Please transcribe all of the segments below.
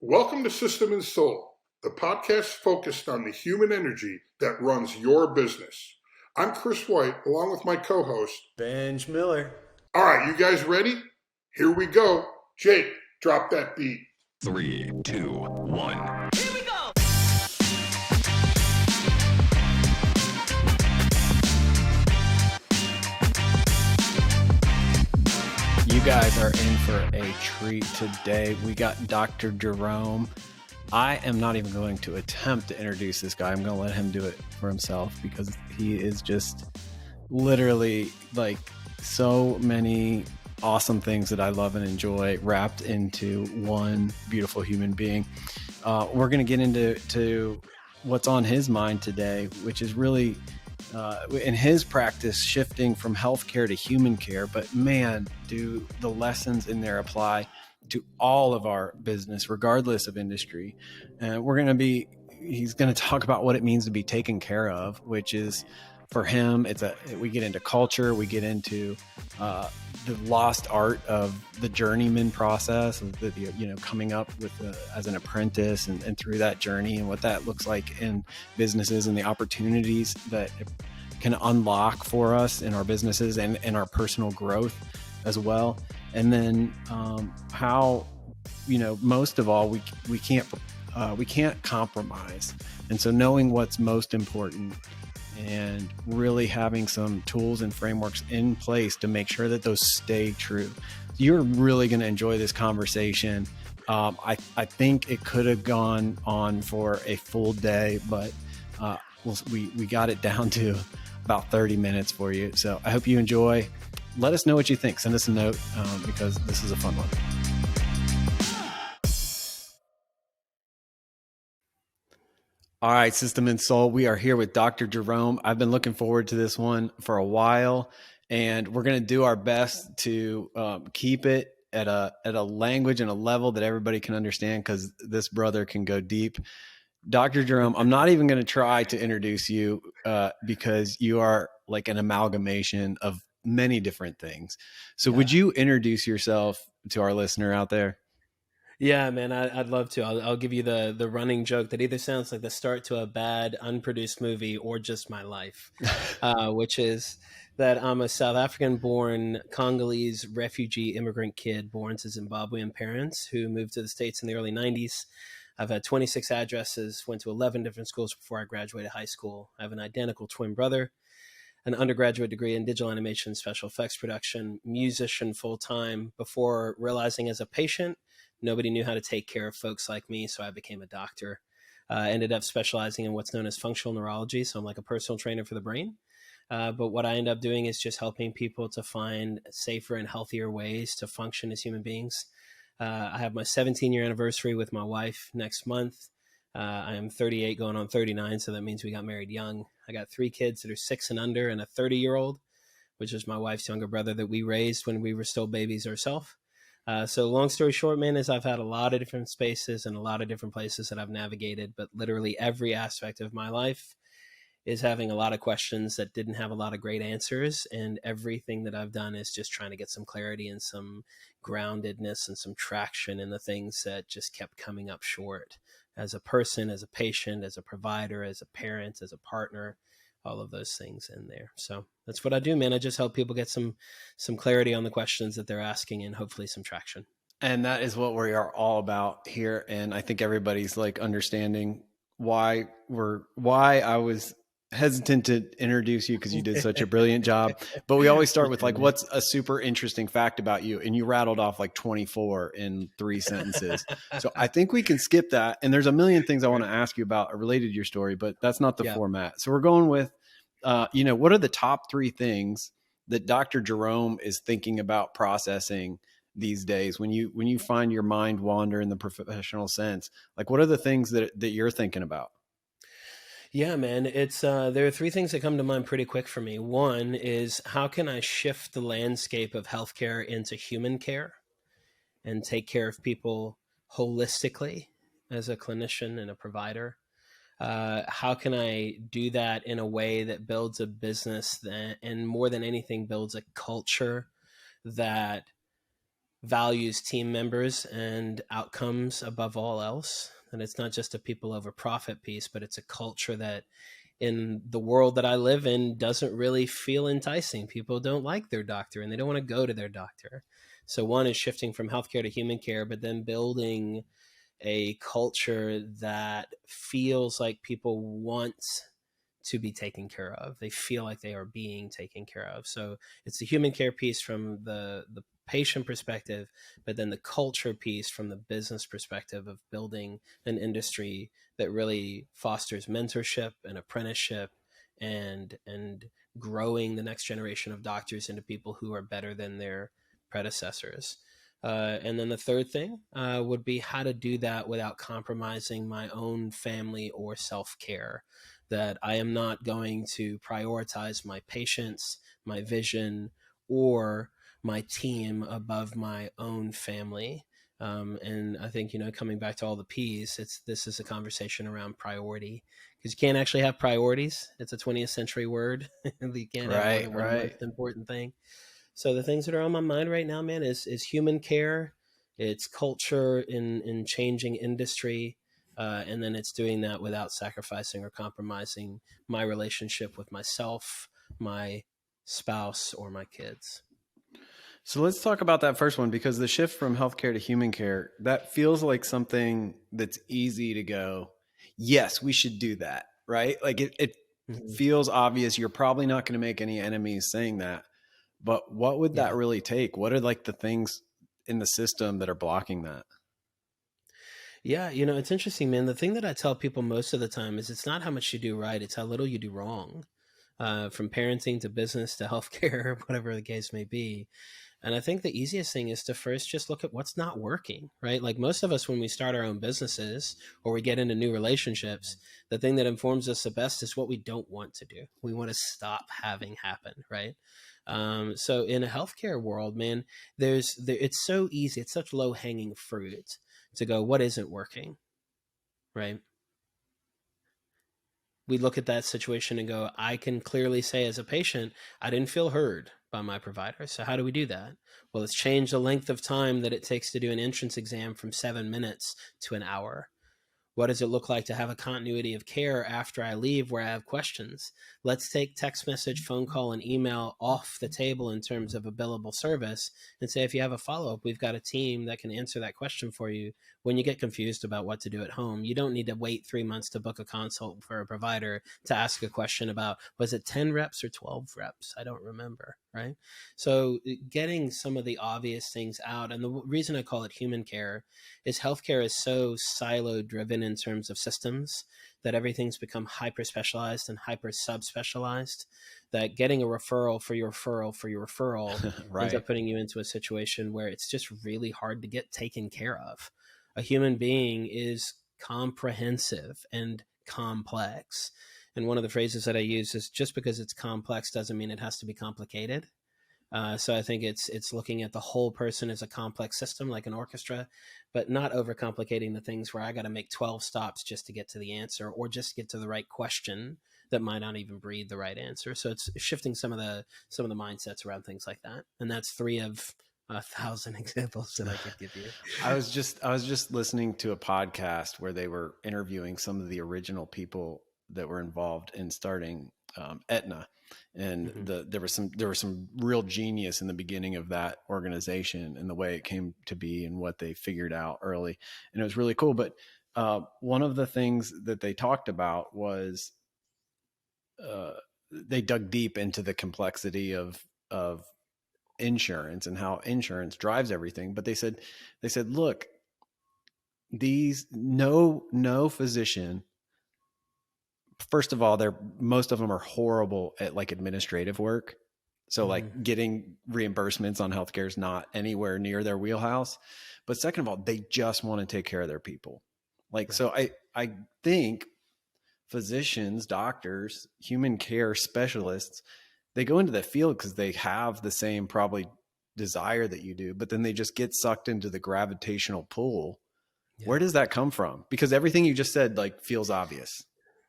Welcome to System and Soul, the podcast focused on the human energy that runs your business. I'm Chris White, along with my co-host, Benj Miller. All right, you guys ready? Here we go. Jake, drop that beat. 3, 2, 1. Here we go! You guys are in for a treat today. We got Dr. Jerome. I am not even going to attempt to introduce this guy. I'm going to let him do it for himself because he is just literally like so many awesome things that I love and enjoy wrapped into one beautiful human being. We're going to get into what's on his mind today, which is really in his practice shifting from healthcare to human care. But man, do the lessons in there apply to all of our business, regardless of industry. And he's going to talk about what it means to be taken care of, which is for him, we get into culture, we get into the lost art of the journeyman process, coming up with as an apprentice and through that journey and what that looks like in businesses and the opportunities that it can unlock for us in our businesses and in our personal growth as well. And then how, most of all, we can't compromise. And so knowing what's most important and really having some tools and frameworks in place to make sure that those stay true. You're really going to enjoy this conversation. I think it could have gone on for a full day, but we got it down to about 30 minutes for you. So I hope you enjoy. Let us know what you think. Send us a note because this is a fun one. All right, System and Soul, we are here with Dr. Jerome. I've been looking forward to this one for a while, and we're going to do our best to keep it at a language and a level that everybody can understand because this brother can go deep. Dr. Jerome, I'm not even going to try to introduce you because you are like an amalgamation of many different things. So would you introduce yourself to our listener out there? Yeah, man, I'd love to. I'll give you the running joke that either sounds like the start to a bad, unproduced movie or just my life, which is that I'm a South African-born Congolese refugee immigrant kid born to Zimbabwean parents who moved to the States in the early 90s. I've had 26 addresses, went to 11 different schools before I graduated high school. I have an identical twin brother, an undergraduate degree in digital animation, special effects production, musician full-time, before realizing as a patient, nobody knew how to take care of folks like me, so I became a doctor. Ended up specializing in what's known as functional neurology, so I'm like a personal trainer for the brain. But what I end up doing is just helping people to find safer and healthier ways to function as human beings. I have my 17-year anniversary with my wife next month. I am 38 going on 39, so that means we got married young. I got 3 kids that are 6 and under and a 30-year-old, which is my wife's younger brother that we raised when we were still babies ourselves. So long story short, man, is I've had a lot of different spaces and a lot of different places that I've navigated, but literally every aspect of my life is having a lot of questions that didn't have a lot of great answers. And everything that I've done is just trying to get some clarity and some groundedness and some traction in the things that just kept coming up short as a person, as a patient, as a provider, as a parent, as a partner, all of those things in there. So that's what I do, man. I just help people get some clarity on the questions that they're asking and hopefully some traction. And that is what we are all about here. And I think everybody's like understanding why I was hesitant to introduce you because you did such a brilliant job. But we always start with like, what's a super interesting fact about you? And you rattled off like 24 in 3 sentences. So I think we can skip that. And there's a million things I want to ask you about related to your story, but that's not the format. So we're going with, what are the top 3 things that Dr. Jerome is thinking about processing these days when you find your mind wander in the professional sense? Like, what are the things that you're thinking about? Yeah, man, it's there are 3 things that come to mind pretty quick for me. One is, how can I shift the landscape of healthcare into human care and take care of people holistically as a clinician and a provider? How can I do that in a way that builds a business and more than anything builds a culture that values team members and outcomes above all else. And it's not just a people over profit piece, but it's a culture that in the world that I live in doesn't really feel enticing. People don't like their doctor and they don't want to go to their doctor. So one is shifting from healthcare to human care, but then building a culture that feels like people want to be taken care of. They feel like they are being taken care of. So it's the human care piece from the patient perspective, but then the culture piece from the business perspective of building an industry that really fosters mentorship and apprenticeship and growing the next generation of doctors into people who are better than their predecessors. And then the third thing would be how to do that without compromising my own family or self-care. That I am not going to prioritize my patients, my vision, or my team above my own family. And I think, coming back to all the P's, this is a conversation around priority, because you can't actually have priorities. It's a 20th century word. You can't have more than one most important thing. So the things that are on my mind right now, man, is human care, it's culture in changing industry, and then it's doing that without sacrificing or compromising my relationship with myself, my spouse, or my kids. So let's talk about that first one, because the shift from healthcare to human care, that feels like something that's easy to go, yes, we should do that, right? Like it feels obvious. You're probably not going to make any enemies saying that. But what would that really take? What are like the things in the system that are blocking that? Yeah, it's interesting, man. The thing that I tell people most of the time is it's not how much you do right, it's how little you do wrong. From parenting to business to healthcare, whatever the case may be. And I think the easiest thing is to first just look at what's not working, right? Like most of us, when we start our own businesses or we get into new relationships, the thing that informs us the best is what we don't want to do. We want to stop having happen, right? So in a healthcare world, man, it's so easy. It's such low hanging fruit to go, what isn't working, right? We look at that situation and go, I can clearly say as a patient, I didn't feel heard by my provider. So how do we do that? Well, let's change the length of time that it takes to do an entrance exam from 7 minutes to an hour. What does it look like to have a continuity of care after I leave where I have questions? Let's take text message, phone call, and email off the table in terms of a billable service and say, if you have a follow-up, we've got a team that can answer that question for you when you get confused about what to do at home. You don't need to wait 3 months to book a consult for a provider to ask a question about, was it 10 reps or 12 reps? I don't remember, right? So getting some of the obvious things out, and the reason I call it human care is healthcare is so silo driven in terms of systems that everything's become hyper specialized and hyper subspecialized, that getting a referral for your referral for your referral Right. ends up putting you into a situation where it's just really hard to get taken care of. A human being is comprehensive and complex. And one of the phrases that I use is, just because it's complex doesn't mean it has to be complicated. So I think it's looking at the whole person as a complex system, like an orchestra, but not overcomplicating the things where I got to make 12 stops just to get to the answer, or just get to the right question that might not even breed the right answer. So it's shifting some of the mindsets around things like that. And that's 3 of 1,000 examples that I could give you. I was just listening to a podcast where they were interviewing some of the original people that were involved in starting Aetna. And there was some real genius in the beginning of that organization and the way it came to be and what they figured out early. And it was really cool. But one of the things that they talked about was they dug deep into the complexity of insurance and how insurance drives everything. But they said, look, no physician, first of all, most of them are horrible at like administrative work. So like getting reimbursements on healthcare is not anywhere near their wheelhouse. But second of all, they just want to take care of their people. Like, right. So I think physicians, doctors, human care specialists, they go into the field because they have the same probably desire that you do, but then they just get sucked into the gravitational pull. Yeah. Where does that come from? Because everything you just said like feels obvious.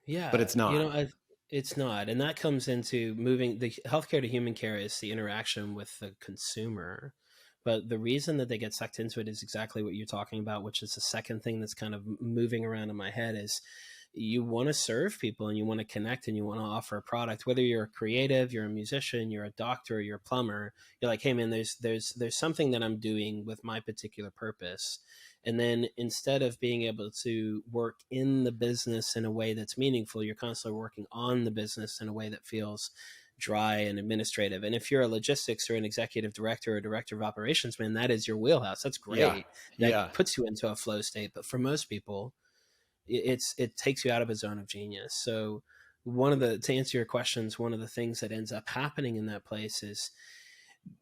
Yeah. But it's not. It's not. And that comes into moving the healthcare to human care is the interaction with the consumer, But the reason that they get sucked into it is exactly what you're talking about, which is the second thing that's kind of moving around in my head is you want to serve people and you want to connect and you want to offer a product, whether you're a creative, you're a musician, you're a doctor, you're a plumber. You're like, hey man, there's something that I'm doing with my particular purpose. And then instead of being able to work in the business in a way that's meaningful, you're constantly working on the business in a way that feels dry and administrative. And if you're a logistics or an executive director or director of operations, man, that is your wheelhouse. That's great. Yeah. That puts you into a flow state. But for most people, it takes you out of a zone of genius. So to answer your questions, one of the things that ends up happening in that place is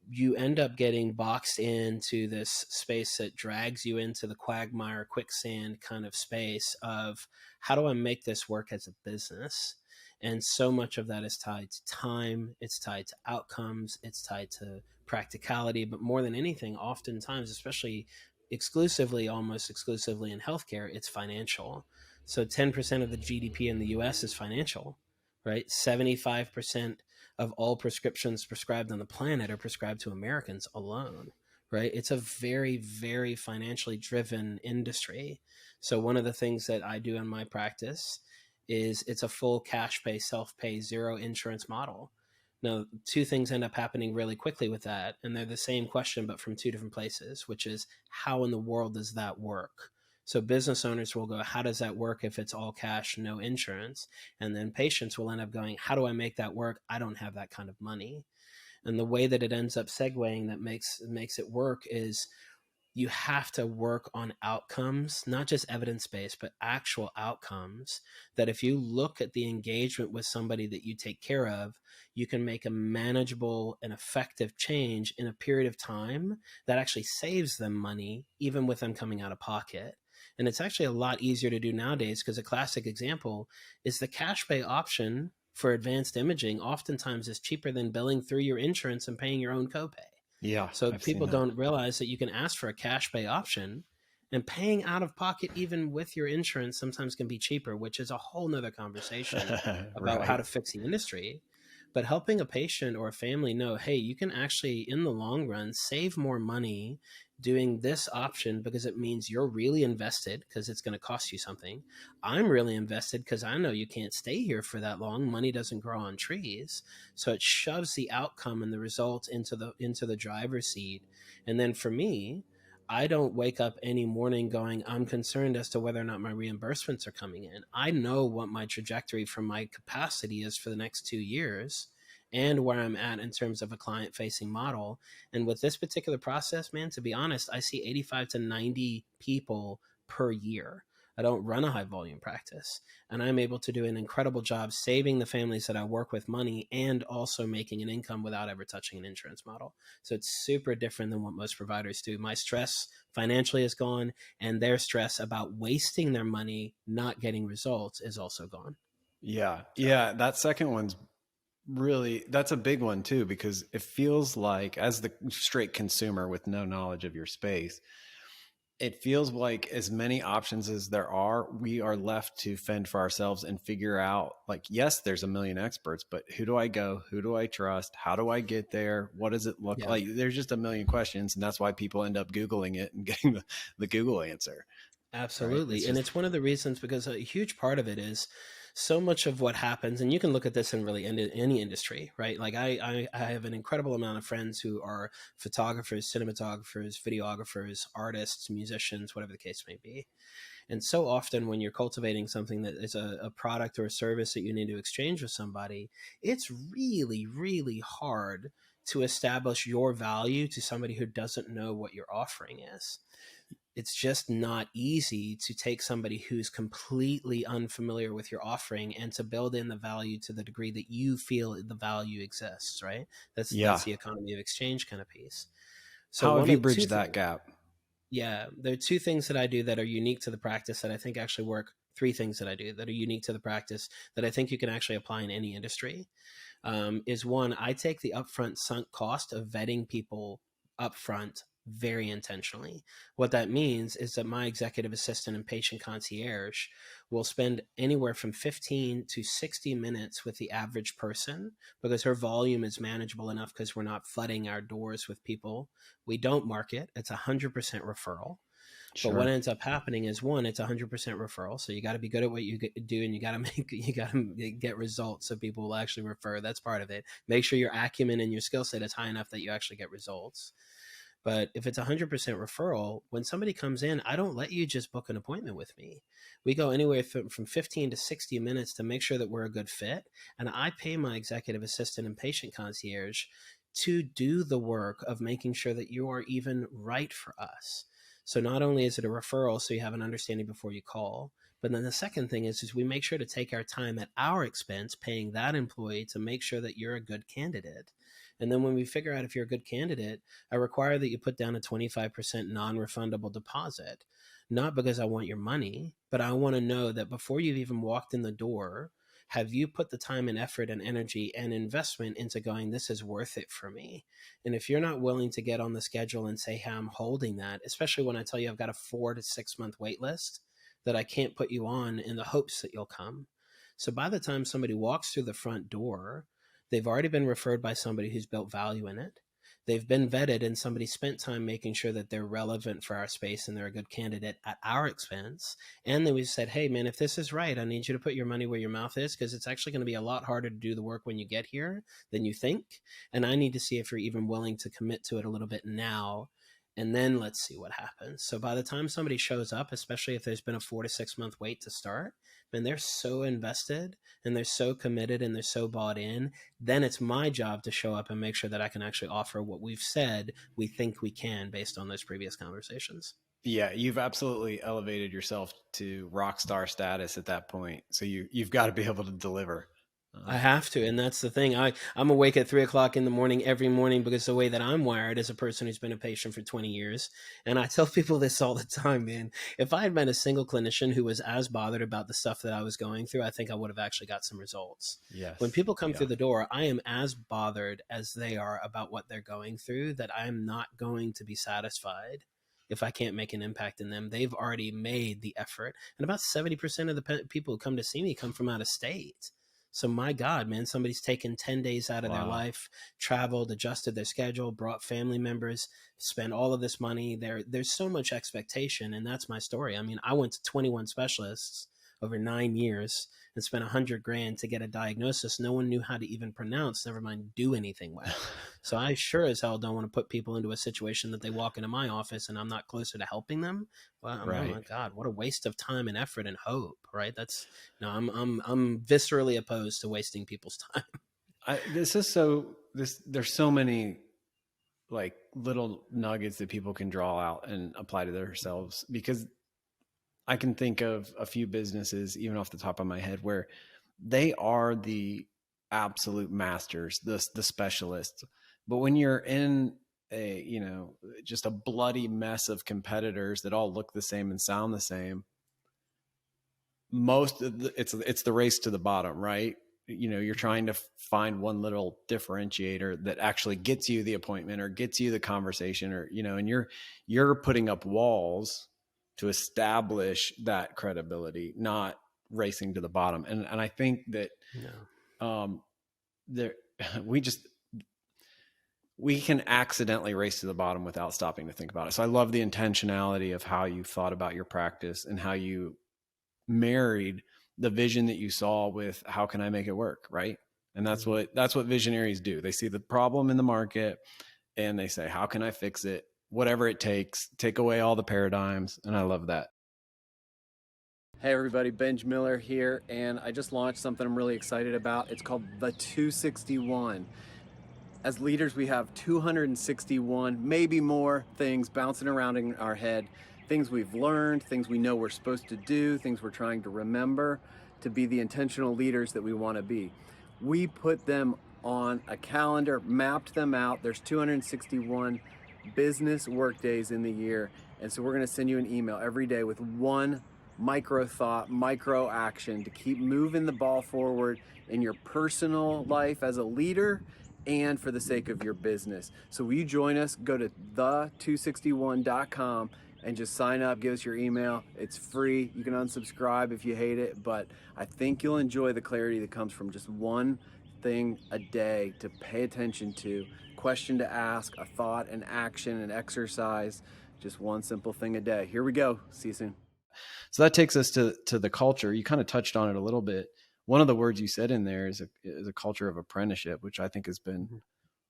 you end up getting boxed into this space that drags you into the quagmire, quicksand kind of space of how do I make this work as a business? And so much of that is tied to time, it's tied to outcomes, it's tied to practicality, but more than anything, oftentimes, especially almost exclusively in healthcare, it's financial. So 10% of the GDP in the US is financial, right? 75% of all prescriptions prescribed on the planet are prescribed to Americans alone, right? It's a very, very financially driven industry. So one of the things that I do in my practice is it's a full cash pay, self-pay, zero insurance model. Now, two things end up happening really quickly with that, and they're the same question, but from two different places, which is how in the world does that work? So business owners will go, how does that work if it's all cash, no insurance? And then patients will end up going, how do I make that work? I don't have that kind of money. And the way that it ends up segueing that makes it work is you have to work on outcomes, not just evidence-based, but actual outcomes that if you look at the engagement with somebody that you take care of, you can make a manageable and effective change in a period of time that actually saves them money, even with them coming out of pocket. And it's actually a lot easier to do nowadays because a classic example is the cash pay option for advanced imaging oftentimes is cheaper than billing through your insurance and paying your own copay. Yeah. So I've people seen that. don't realize that you can ask for a cash pay option, and paying out of pocket, even with your insurance, sometimes can be cheaper, which is a whole nother conversation about how to fix the industry. But helping a patient or a family know, hey, you can actually, in the long run, save more money doing this option because it means you're really invested because it's going to cost you something. I'm really invested because I know you can't stay here for that long. Money doesn't grow on trees. So it shoves the outcome and the result into the driver's seat. And then for me, I don't wake up any morning going, I'm concerned as to whether or not my reimbursements are coming in. I know what my trajectory from my capacity is for the next 2 years and where I'm at in terms of a client facing model. And with this particular process, man, to be honest, I see 85 to 90 people per year. I don't run a high volume practice, and I'm able to do an incredible job saving the families that I work with money and also making an income without ever touching an insurance model. So it's super different than what most providers do. My stress financially is gone, and their stress about wasting their money, not getting results is also gone. Yeah. Yeah. That second one's that's a big one too, because it feels like, as the straight consumer with no knowledge of your space, it feels like as many options as there are, we are left to fend for ourselves and figure out, like, yes, there's a million experts, but who do I go? Who do I trust? How do I get there? What does it look like? There's just a million questions. And that's why people end up Googling it and getting the Google answer. Absolutely. Right? It's one of the reasons, because a huge part of it is so much of what happens, and you can look at this in really any industry, right? Like I have an incredible amount of friends who are photographers, cinematographers, videographers, artists, musicians, whatever the case may be. And so often when you're cultivating something that is a product or a service that you need to exchange with somebody, it's really, really hard to establish your value to somebody who doesn't know what your offering is. It's just not easy to take somebody who's completely unfamiliar with your offering and to build in the value to the degree that you feel the value exists, right? That's the economy of exchange kind of piece. So how have you bridged that gap? Yeah, there are two things that I do that are unique to the practice that I think actually work. Three things that I do that are unique to the practice that I think you can actually apply in any industry. Is one, I take the upfront sunk cost of vetting people upfront very intentionally. What that means is that my executive assistant and patient concierge will spend anywhere from 15 to 60 minutes with the average person, because her volume is manageable enough because we're not flooding our doors with people. We don't market. It's 100% referral. Sure. But what ends up happening is, one, it's 100% referral. So you got to be good at what you do, and you got to get results so people will actually refer. That's part of it. Make sure your acumen and your skill set is high enough that you actually get results. But if it's 100% referral, when somebody comes in, I don't let you just book an appointment with me. We go anywhere from 15 to 60 minutes to make sure that we're a good fit. And I pay my executive assistant and patient concierge to do the work of making sure that you are even right for us. So not only is it a referral, so you have an understanding before you call, but then the second thing is we make sure to take our time at our expense, paying that employee to make sure that you're a good candidate. And then when we figure out if you're a good candidate, I require that you put down a 25% non-refundable deposit, not because I want your money, but I want to know that before you've even walked in the door, have you put the time and effort and energy and investment into going, this is worth it for me? And if you're not willing to get on the schedule and say, hey, I'm holding that, especially when I tell you I've got a 4 to 6 month wait list that I can't put you on in the hopes that you'll come. So by the time somebody walks through the front door, they've already been referred by somebody who's built value in it. They've been vetted, and somebody spent time making sure that they're relevant for our space and they're a good candidate at our expense. And then we said, hey, man, if this is right, I need you to put your money where your mouth is, because it's actually going to be a lot harder to do the work when you get here than you think. And I need to see if you're even willing to commit to it a little bit now. And then let's see what happens. So by the time somebody shows up, especially if there's been a 4 to 6 month wait to start, and they're so invested and they're so committed and they're so bought in, then it's my job to show up and make sure that I can actually offer what we've said we think we can based on those previous conversations. Yeah, you've absolutely elevated yourself to rock star status at that point. So you've got to be able to deliver. I have to. And that's the thing. I'm awake at 3:00 in the morning every morning, because the way that I'm wired as a person who's been a patient for 20 years. And I tell people this all the time, man. If I had been a single clinician who was as bothered about the stuff that I was going through, I think I would have actually got some results. Yes. When people come through the door, I am as bothered as they are about what they're going through, that I'm not going to be satisfied if I can't make an impact in them. They've already made the effort. And about 70% of the people who come to see me come from out of state. So my God, man, somebody's taken 10 days out of their life, traveled, adjusted their schedule, brought family members, spent all of this money. There's so much expectation, and that's my story. I mean, I went to 21 specialists over 9 years and spent $100,000 to get a diagnosis no one knew how to even pronounce, never mind do anything with. So I sure as hell don't want to put people into a situation that they walk into my office and I'm not closer to helping them. Well, right. Oh my God, what a waste of time and effort and hope, right? That's no, I'm viscerally opposed to wasting people's time. There's so many like little nuggets that people can draw out and apply to themselves, because I can think of a few businesses, even off the top of my head, where they are the absolute masters, the specialists. But when you're in just a bloody mess of competitors that all look the same and sound the same, it's the race to the bottom, right? You're trying to find one little differentiator that actually gets you the appointment or gets you the conversation, or, and you're putting up walls to establish that credibility, not racing to the bottom. And I think that we can accidentally race to the bottom without stopping to think about it. So I love the intentionality of how you thought about your practice and how you married the vision that you saw with how can I make it work, right? And that's what visionaries do. They see the problem in the market and they say, how can I fix it? Whatever it takes, take away all the paradigms. And I love that. Hey everybody, Benj Miller here, and I just launched something I'm really excited about. It's called the 261. As leaders, we have 261, maybe more things bouncing around in our head, things we've learned, things we know we're supposed to do, things we're trying to remember to be the intentional leaders that we want to be. We put them on a calendar, mapped them out. There's 261 business work days in the year. And so we're going to send you an email every day with one micro thought, micro action to keep moving the ball forward in your personal life as a leader and for the sake of your business. So will you join us? Go to the261.com and just sign up, give us your email. It's free. You can unsubscribe if you hate it, but I think you'll enjoy the clarity that comes from just one thing a day to pay attention to, question to ask, a thought, an action, an exercise, just one simple thing a day. Here we go. See you soon. So that takes us to the culture. You kind of touched on it a little bit. One of the words you said in there is a culture of apprenticeship, which I think has been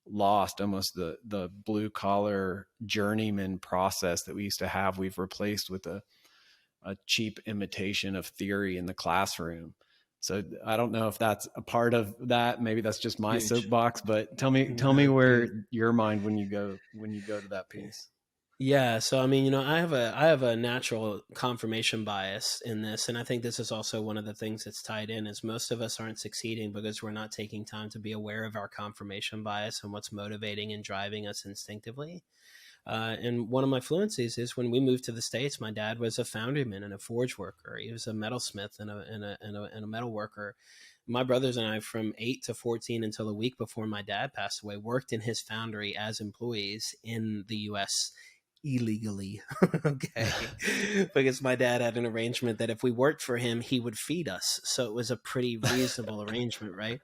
lost. Almost the blue collar journeyman process that we used to have, we've replaced with a cheap imitation of theory in the classroom. So I don't know if that's a part of that. Maybe that's just my soapbox, but tell me where your mind when you go to that piece. Yeah. So, I mean, you know, I have a natural confirmation bias in this. And I think this is also one of the things that's tied in is most of us aren't succeeding because we're not taking time to be aware of our confirmation bias and what's motivating and driving us instinctively. And one of my fluencies is when we moved to the States, my dad was a foundryman and a forge worker. He was a metalsmith and a metal worker. My brothers and I, from 8 to 14 until a week before my dad passed away, worked in his foundry as employees in the U.S. illegally. Okay. Because my dad had an arrangement that if we worked for him, he would feed us. So it was a pretty reasonable arrangement, right?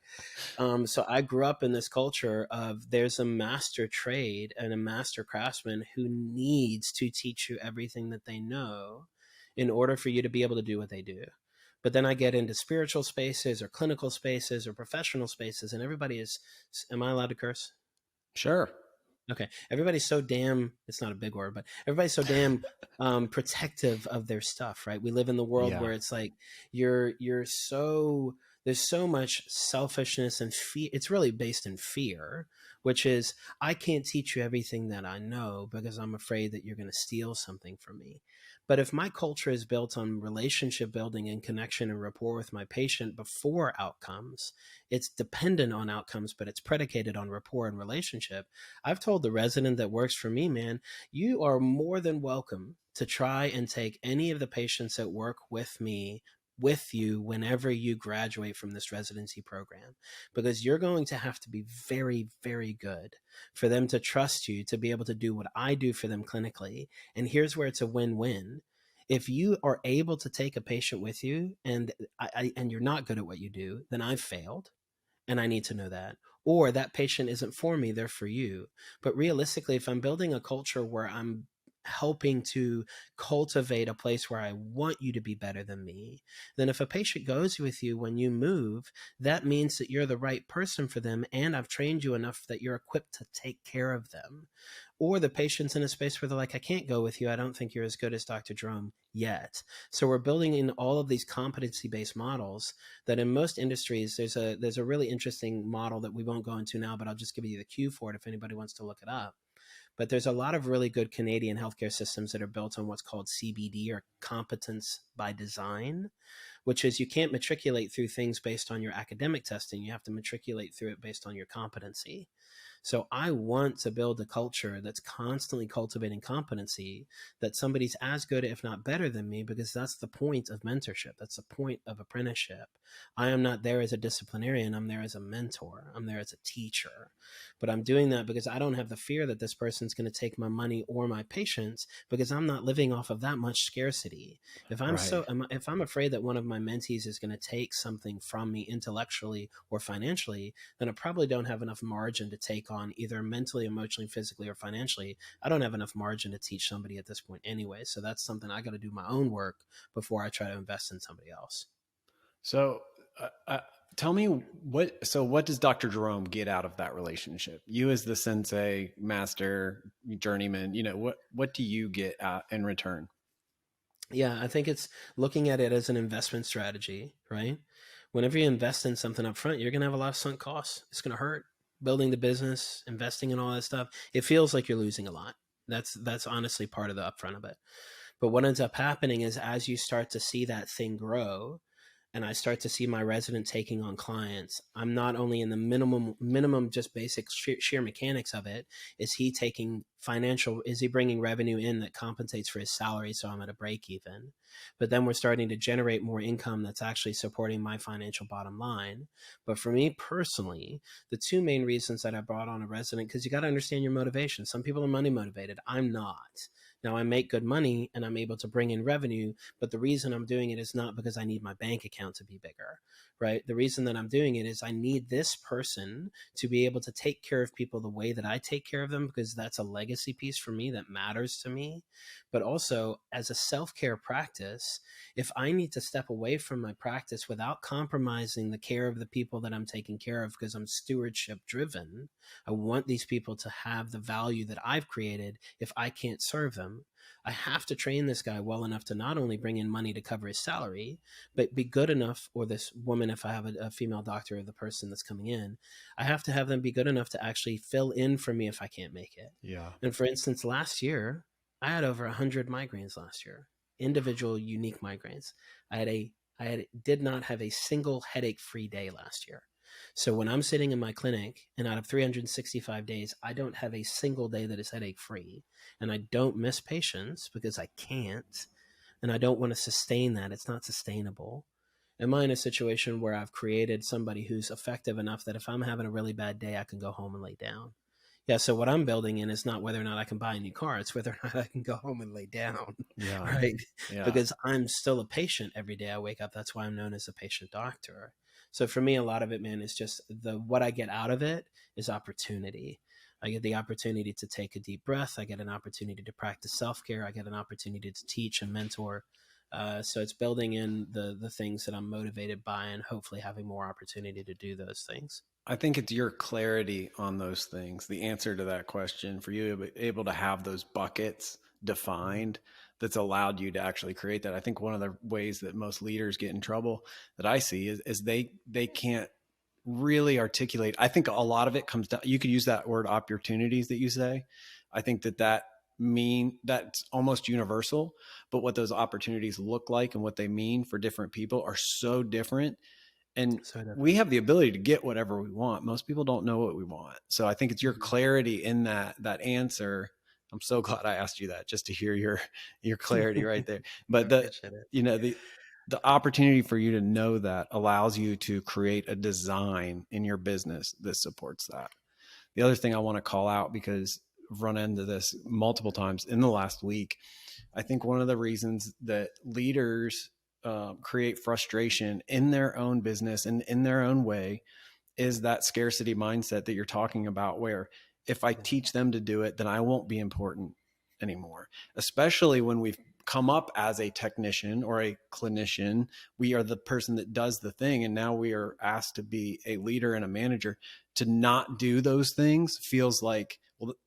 So I grew up in this culture of there's a master trade and a master craftsman who needs to teach you everything that they know in order for you to be able to do what they do. But then I get into spiritual spaces or clinical spaces or professional spaces, and everybody is, am I allowed to curse? Sure. Okay. Everybody's so damn, it's not a big word, but everybody's so damn protective of their stuff, right? We live in the world where it's like you're so, there's so much selfishness and fear. It's really based in fear, which is I can't teach you everything that I know because I'm afraid that you're going to steal something from me. But if my culture is built on relationship building and connection and rapport with my patient before outcomes, it's dependent on outcomes, but it's predicated on rapport and relationship. I've told the resident that works for me, man, you are more than welcome to try and take any of the patients that work with me with you whenever you graduate from this residency program, because you're going to have to be very, very good for them to trust you to be able to do what I do for them clinically. And here's where it's a win-win. If you are able to take a patient with you and and you're not good at what you do, then I've failed. And I need to know that. Or that patient isn't for me, they're for you. But realistically, if I'm building a culture where I'm helping to cultivate a place where I want you to be better than me, then if a patient goes with you when you move, that means that you're the right person for them and I've trained you enough that you're equipped to take care of them. Or the patient's in a space where they're like, I can't go with you. I don't think you're as good as Dr. Jerome yet. So we're building in all of these competency-based models that in most industries, there's a really interesting model that we won't go into now, but I'll just give you the cue for it if anybody wants to look it up. But there's a lot of really good Canadian healthcare systems that are built on what's called CBD, or competence by design, which is you can't matriculate through things based on your academic testing. You have to matriculate through it based on your competency. So I want to build a culture that's constantly cultivating competency, that somebody's as good, if not better than me, because that's the point of mentorship. That's the point of apprenticeship. I am not there as a disciplinarian. I'm there as a mentor. I'm there as a teacher. But I'm doing that because I don't have the fear that this person's going to take my money or my patients, because I'm not living off of that much scarcity. If I'm if I'm afraid that one of my mentees is going to take something from me intellectually or financially, then I probably don't have enough margin to take on either mentally, emotionally, physically, or financially. I don't have enough margin to teach somebody at this point anyway. So that's something I got to do my own work before I try to invest in somebody else. So tell me what does Dr. Jerome get out of that relationship? You as the sensei, master, journeyman, what do you get in return? Yeah, I think it's looking at it as an investment strategy, right? Whenever you invest in something up front, you're going to have a lot of sunk costs. It's going to hurt. Building the business, investing in all that stuff, it feels like you're losing a lot. That's honestly part of the upfront of it. But what ends up happening is as you start to see that thing grow, and I start to see my resident taking on clients, I'm not only in the minimum just basic sheer mechanics of it. Is he bringing revenue in that compensates for his salary, so I'm at a break even? But then we're starting to generate more income that's actually supporting my financial bottom line. But for me personally, the two main reasons that I brought on a resident, because you got to understand your motivation. Some people are money motivated. I'm not. Now I make good money and I'm able to bring in revenue, but the reason I'm doing it is not because I need my bank account to be bigger, right? The reason that I'm doing it is I need this person to be able to take care of people the way that I take care of them, because that's a legacy piece for me that matters to me. But also as a self-care practice, if I need to step away from my practice without compromising the care of the people that I'm taking care of, because I'm stewardship driven, I want these people to have the value that I've created. If I can't serve them, I have to train this guy well enough to not only bring in money to cover his salary, but be good enough, or this woman, if I have a female doctor, or the person that's coming in, I have to have them be good enough to actually fill in for me if I can't make it. Yeah. And for instance, last year, I had over 100 migraines last year, individual unique migraines. I did not have a single headache-free day last year. So when I'm sitting in my clinic and out of 365 days, I don't have a single day that is headache free, and I don't miss patients because I can't, and I don't want to sustain that. It's not sustainable. Am I in a situation where I've created somebody who's effective enough that if I'm having a really bad day, I can go home and lay down? Yeah. So what I'm building in is not whether or not I can buy a new car. It's whether or not I can go home and lay down. Yeah. Right. Yeah. Because I'm still a patient every day I wake up. That's why I'm known as a patient doctor. So for me, a lot of it, man, is just what I get out of it is opportunity. I get the opportunity to take a deep breath. I get an opportunity to practice self-care. I get an opportunity to teach and mentor. So it's building in the things that I'm motivated by, and hopefully having more opportunity to do those things. I think it's your clarity on those things, the answer to that question, for you to be able to have those buckets defined, that's allowed you to actually create that. I think one of the ways that most leaders get in trouble that I see is they can't really articulate. I think a lot of it comes down, you could use that word opportunities that you say. I think that's almost universal, but what those opportunities look like and what they mean for different people are so different. And we have the ability to get whatever we want. Most people don't know what we want. So I think it's your clarity in that answer. I'm so glad I asked you that, just to hear your clarity right there. But the opportunity for you to know that allows you to create a design in your business that supports that. The other thing I want to call out, because I've run into this multiple times in the last week, I think one of the reasons that leaders create frustration in their own business and in their own way is that scarcity mindset that you're talking about, where if I teach them to do it, then I won't be important anymore. Especially when we've come up as a technician or a clinician, we are the person that does the thing. And now we are asked to be a leader and a manager. To not do those things feels like,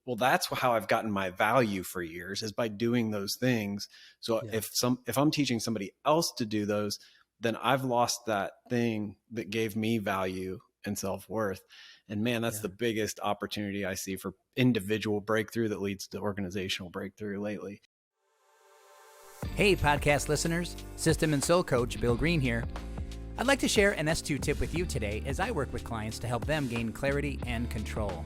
well, that's how I've gotten my value for years, is by doing those things. So if I'm teaching somebody else to do those, then I've lost that thing that gave me value and self-worth. And man, that's the biggest opportunity I see for individual breakthrough that leads to organizational breakthrough lately. Hey, podcast listeners, System and Soul Coach Bill Green here. I'd like to share an S2 tip with you today as I work with clients to help them gain clarity and control.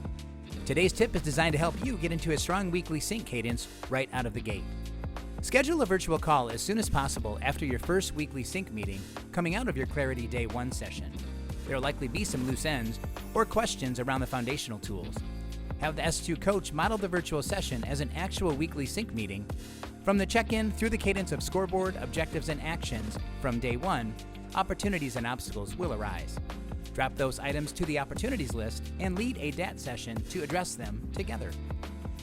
Today's tip is designed to help you get into a strong weekly sync cadence right out of the gate. Schedule a virtual call as soon as possible after your first weekly sync meeting coming out of your Clarity Day 1 session. There will likely be some loose ends or questions around the foundational tools. Have the S2 coach model the virtual session as an actual weekly sync meeting. From the check-in through the cadence of scoreboard, objectives, and actions from day 1, opportunities and obstacles will arise. Drop those items to the opportunities list and lead a DAT session to address them together.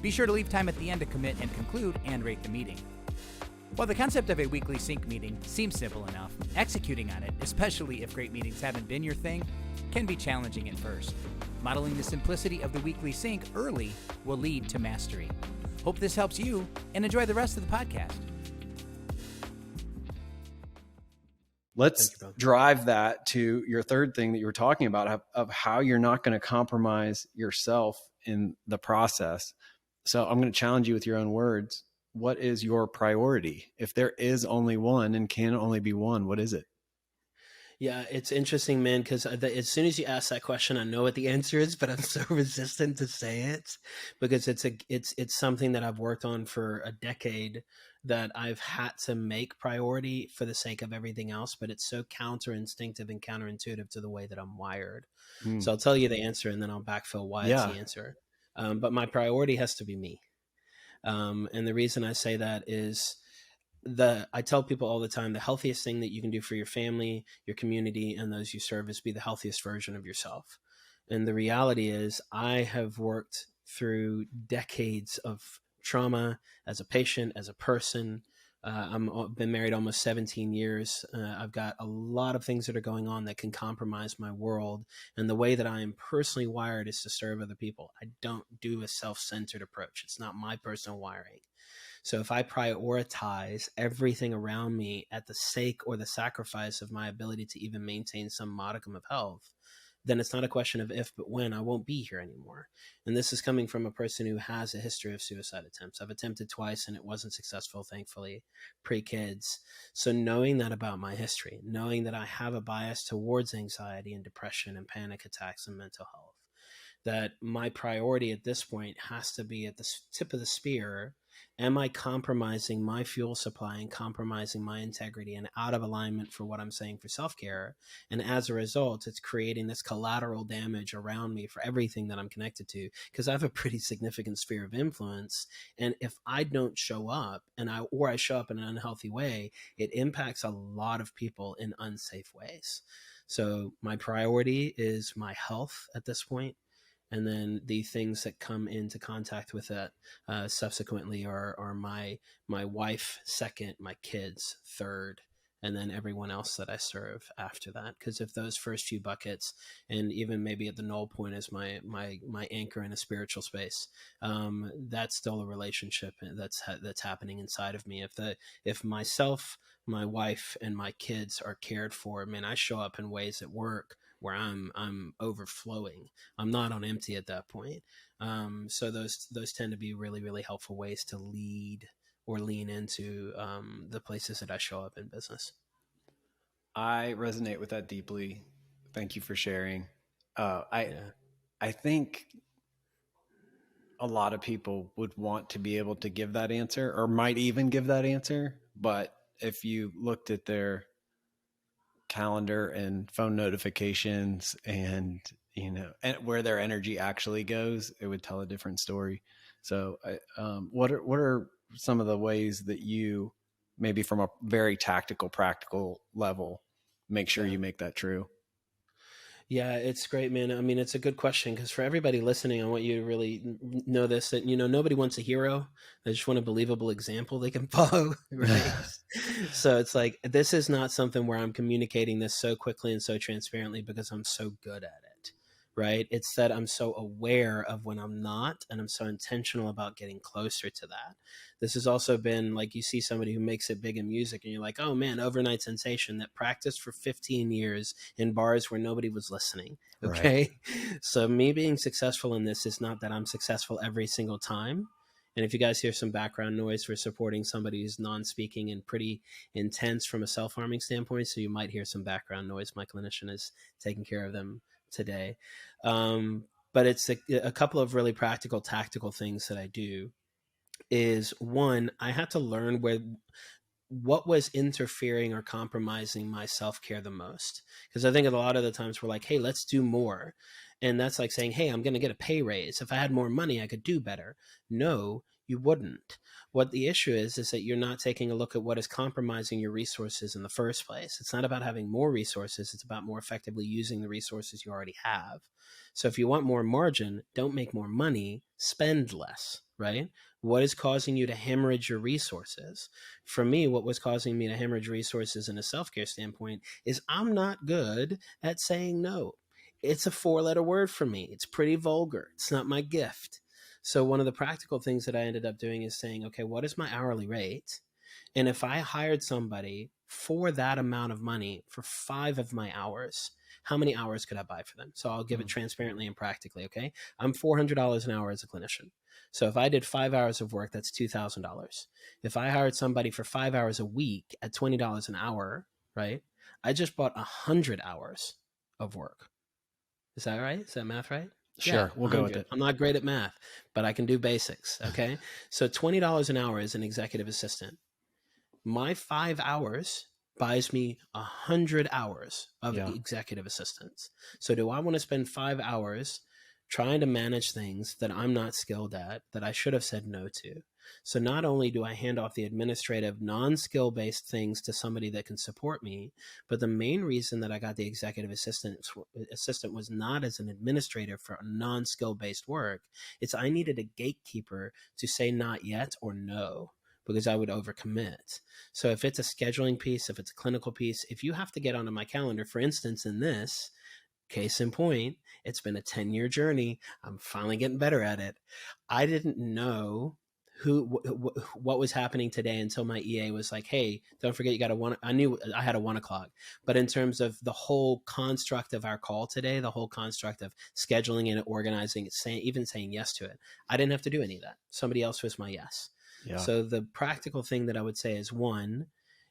Be sure to leave time at the end to commit and conclude and rate the meeting. While the concept of a weekly sync meeting seems simple enough, executing on it, especially if great meetings haven't been your thing, can be challenging at first. Modeling the simplicity of the weekly sync early will lead to mastery. Hope this helps you, and enjoy the rest of the podcast. Let's drive that to your third thing that you were talking about, of how you're not going to compromise yourself in the process. So I'm going to challenge you with your own words. What is your priority? If there is only one and can only be one, what is it? Yeah, it's interesting, man, because as soon as you ask that question, I know what the answer is, but I'm so resistant to say it because it's something that I've worked on for a decade that I've had to make priority for the sake of everything else, but it's so counter instinctive and counterintuitive to the way that I'm wired. Mm. So I'll tell you the answer and then I'll backfill why it's Yeah. the answer. But my priority has to be me. And the reason I say that is I tell people all the time the healthiest thing that you can do for your family, your community, and those you serve is be the healthiest version of yourself. And the reality is, I have worked through decades of trauma as a patient, as a person. I've been married almost 17 years. I've got a lot of things that are going on that can compromise my world. And the way that I am personally wired is to serve other people. I don't do a self-centered approach. It's not my personal wiring. So if I prioritize everything around me at the sake or the sacrifice of my ability to even maintain some modicum of health, then it's not a question of if, but when. I won't be here anymore. And this is coming from a person who has a history of suicide attempts. I've attempted twice and it wasn't successful, thankfully, pre-kids. So knowing that about my history, knowing that I have a bias towards anxiety and depression and panic attacks and mental health, that my priority at this point has to be at the tip of the spear. Am I compromising my fuel supply and compromising my integrity and out of alignment for what I'm saying for self-care? And as a result, it's creating this collateral damage around me for everything that I'm connected to, because I have a pretty significant sphere of influence. And if I don't show up or I show up in an unhealthy way, it impacts a lot of people in unsafe ways. So my priority is my health at this point. And then the things that come into contact with that subsequently are my wife second, my kids third, and then everyone else that I serve after that. Because if those first few buckets, and even maybe at the null point is my anchor in a spiritual space, that's still a relationship that's happening inside of me. If myself, my wife, and my kids are cared for, man, I show up in ways at work where I'm overflowing. I'm not on empty at that point. So those tend to be really, really helpful ways to lead or lean into the places that I show up in business. I resonate with that deeply. Thank you for sharing. I Yeah. I think a lot of people would want to be able to give that answer or might even give that answer. But if you looked at their calendar and phone notifications and, and where their energy actually goes, it would tell a different story. So what are some of the ways that you, maybe from a very tactical, practical level, make sure you make that true? Yeah, it's great, man. I mean, it's a good question because for everybody listening, I want you to really know this, that, nobody wants a hero. They just want a believable example they can follow, right? So it's like, this is not something where I'm communicating this so quickly and so transparently because I'm so good at it, right? It's that I'm so aware of when I'm not, and I'm so intentional about getting closer to that. This has also been like, you see somebody who makes it big in music and you're like, oh man, overnight sensation that practiced for 15 years in bars where nobody was listening. Okay. Right. So me being successful in this is not that I'm successful every single time. And if you guys hear some background noise, we're supporting somebody who's non-speaking and pretty intense from a self-harming standpoint. So you might hear some background noise. My clinician is taking care of them today. But it's a couple of really practical, tactical things that I do. Is one, I had to learn what was interfering or compromising my self-care the most. Because I think a lot of the times we're like, hey, let's do more. And that's like saying, hey, I'm going to get a pay raise. If I had more money, I could do better. No, you wouldn't. What the issue is that you're not taking a look at what is compromising your resources in the first place. It's not about having more resources. It's about more effectively using the resources you already have. So if you want more margin, don't make more money, spend less, right? What is causing you to hemorrhage your resources? For me, what was causing me to hemorrhage resources in a self-care standpoint is I'm not good at saying no. It's a 4-letter word for me. It's pretty vulgar. It's not my gift. So one of the practical things that I ended up doing is saying, okay, what is my hourly rate? And if I hired somebody for that amount of money for 5 of my hours, how many hours could I buy for them? So I'll give it transparently and practically, okay? I'm $400 an hour as a clinician. So if I did 5 hours of work, that's $2,000. If I hired somebody for 5 hours a week at $20 an hour, right? I just bought 100 hours of work. Is that right? Is that math right? Sure, Yeah, we'll go with 100. it. I'm not great at math, but I can do basics. Okay. So $20 an hour as an executive assistant. My 5 hours buys me 100 hours of Yeah. executive assistance. So do I want to spend 5 hours trying to manage things that I'm not skilled at, that I should have said no to? So not only do I hand off the administrative non-skill based things to somebody that can support me, but the main reason that I got the executive assistant was not as an administrator for non-skill based work. It's I needed a gatekeeper to say not yet or no, because I would overcommit. So if it's a scheduling piece, if it's a clinical piece, if you have to get onto my calendar, for instance, in this case in point, it's been a 10-year journey. I'm finally getting better at it. I didn't know what was happening today until my EA was like, hey, don't forget you got a one. I knew I had a 1 o'clock, but in terms of the whole construct of our call today, the whole construct of scheduling and organizing, even saying yes to it, I didn't have to do any of that. Somebody else was my yes. Yeah. So the practical thing that I would say is, one,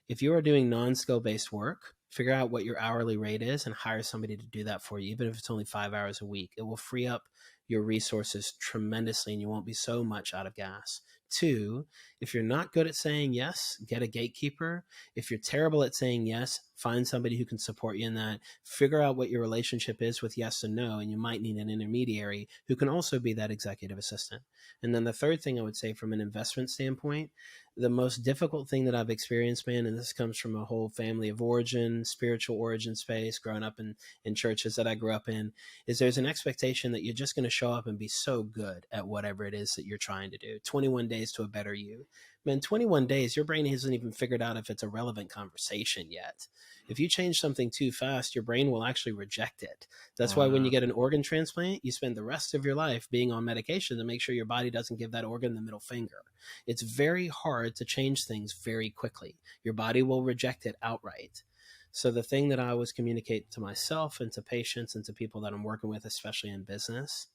if you are doing non-skill based work, figure out what your hourly rate is and hire somebody to do that for you, even if it's only 5 hours a week. It will free up your resources tremendously and you won't be so much out of gas. Two, if you're not good at saying yes, get a gatekeeper. If you're terrible at saying yes, find somebody who can support you in that. Figure out what your relationship is with yes and no, and you might need an intermediary who can also be that executive assistant. And then the third thing I would say from an investment standpoint, the most difficult thing that I've experienced, man, and this comes from a whole family of origin, spiritual origin space, growing up in churches that I grew up in, is there's an expectation that you're just going to show up and be so good at whatever it is that you're trying to do. 21 days to a better you. Man, 21 days, your brain hasn't even figured out if it's a relevant conversation yet. If you change something too fast, your brain will actually reject it. That's why when you get an organ transplant, you spend the rest of your life being on medication to make sure your body doesn't give that organ the middle finger. It's very hard to change things very quickly. Your body will reject it outright. So the thing that I always communicate to myself and to patients and to people that I'm working with, especially in business,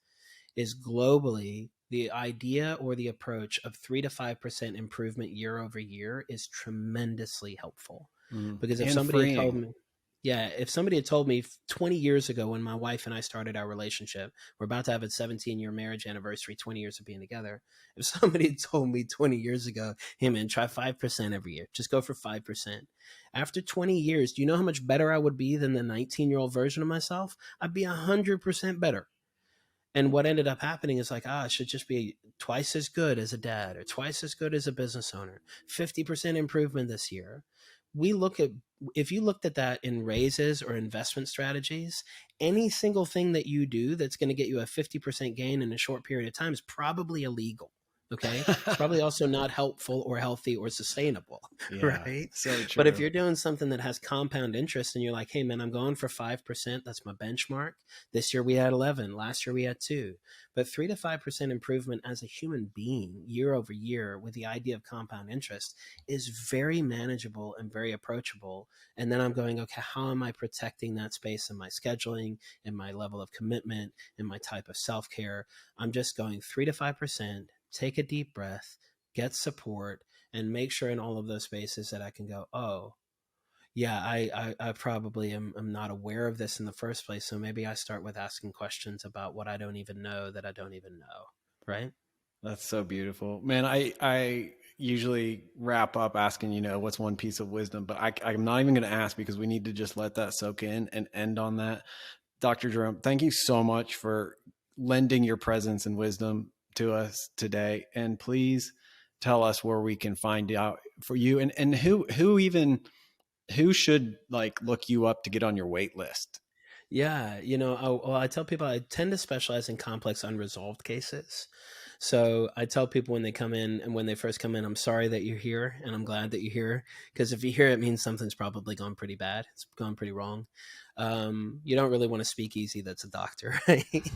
is globally the idea or the approach of 3 to 5% improvement year over year is tremendously helpful. Because if somebody had told me, if somebody had told me 20 years ago when my wife and I started our relationship, we're about to have a 17-year marriage anniversary, 20 years of being together. If somebody had told me 20 years ago, hey man, try 5% every year, just go for 5%. After 20 years, do you know how much better I would be than the 19-year-old version of myself? I'd be 100% better. And what ended up happening is like, I should just be twice as good as a dad or twice as good as a business owner, 50% improvement this year. If you looked at that in raises or investment strategies, any single thing that you do that's going to get you a 50% gain in a short period of time is probably illegal. Okay. It's probably also not helpful or healthy or sustainable. Right. So true. But if you're doing something that has compound interest and you're like, hey man, I'm going for 5%. That's my benchmark. This year we had 11. Last year we had 2. But 3 to 5% improvement as a human being year over year with the idea of compound interest is very manageable and very approachable. And then I'm going, okay, how am I protecting that space in my scheduling, in my level of commitment, in my type of self-care? I'm just going 3 to 5%. Take a deep breath, get support, and make sure in all of those spaces that I can go, oh, yeah, I probably am not aware of this in the first place. So maybe I start with asking questions about what I don't even know that I don't even know. Right? That's so beautiful, man. I usually wrap up asking, what's one piece of wisdom, but I'm not even going to ask because we need to just let that soak in and end on that. Dr. Jerome, thank you so much for lending your presence and wisdom to us today. And please tell us where we can find out for you and who should like look you up to get on your wait list. Yeah. I tell people I tend to specialize in complex unresolved cases. So I tell people when they come in and when they first come in, I'm sorry that you're here and I'm glad that you're here. Because if you're here, it means something's probably gone pretty bad. It's gone pretty wrong. You don't really want to speak easy. That's a doctor, right?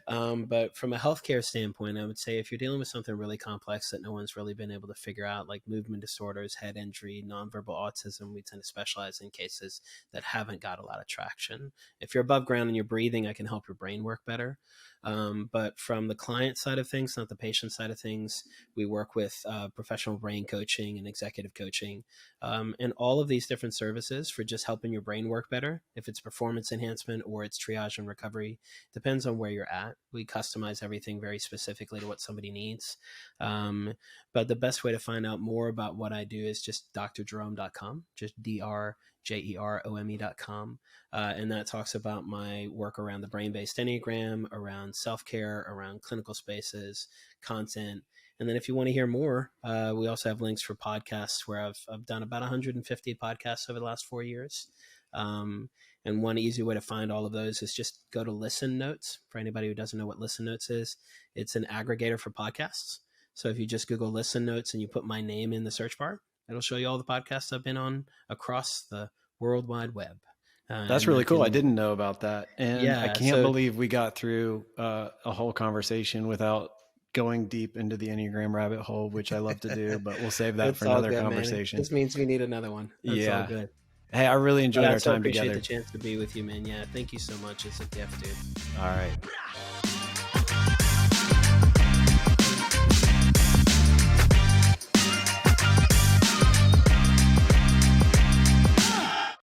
But from a healthcare standpoint, I would say if you're dealing with something really complex that no one's really been able to figure out, like movement disorders, head injury, nonverbal autism, we tend to specialize in cases that haven't got a lot of traction. If you're above ground and you're breathing, I can help your brain work better. But from the client side of things, not the patient side of things, we work with professional brain coaching and executive coaching, and all of these different services for just helping your brain work better. If it's performance enhancement or it's triage and recovery, depends on where you're at. We customize everything very specifically to what somebody needs. But the best way to find out more about what I do is just drjerome.com, just drjerome.com. And that talks about my work around the brain-based Enneagram, around self-care, around clinical spaces, content. And then if you want to hear more, we also have links for podcasts where I've done about 150 podcasts over the last 4 years. And one easy way to find all of those is just go to Listen Notes. For anybody who doesn't know what Listen Notes is, it's an aggregator for podcasts. So if you just Google Listen Notes and you put my name in the search bar, it'll show you all the podcasts I've been on across the World Wide Web. That's really cool. I didn't know about that. And Yeah, I can't believe we got through a whole conversation without going deep into the Enneagram rabbit hole, which I love to do, but we'll save that for another conversation. Man. This means we need another one. That's all good. Hey, I really enjoyed our time together. I appreciate the chance to be with you, man. Yeah, thank you so much. It's a gift, dude. All right.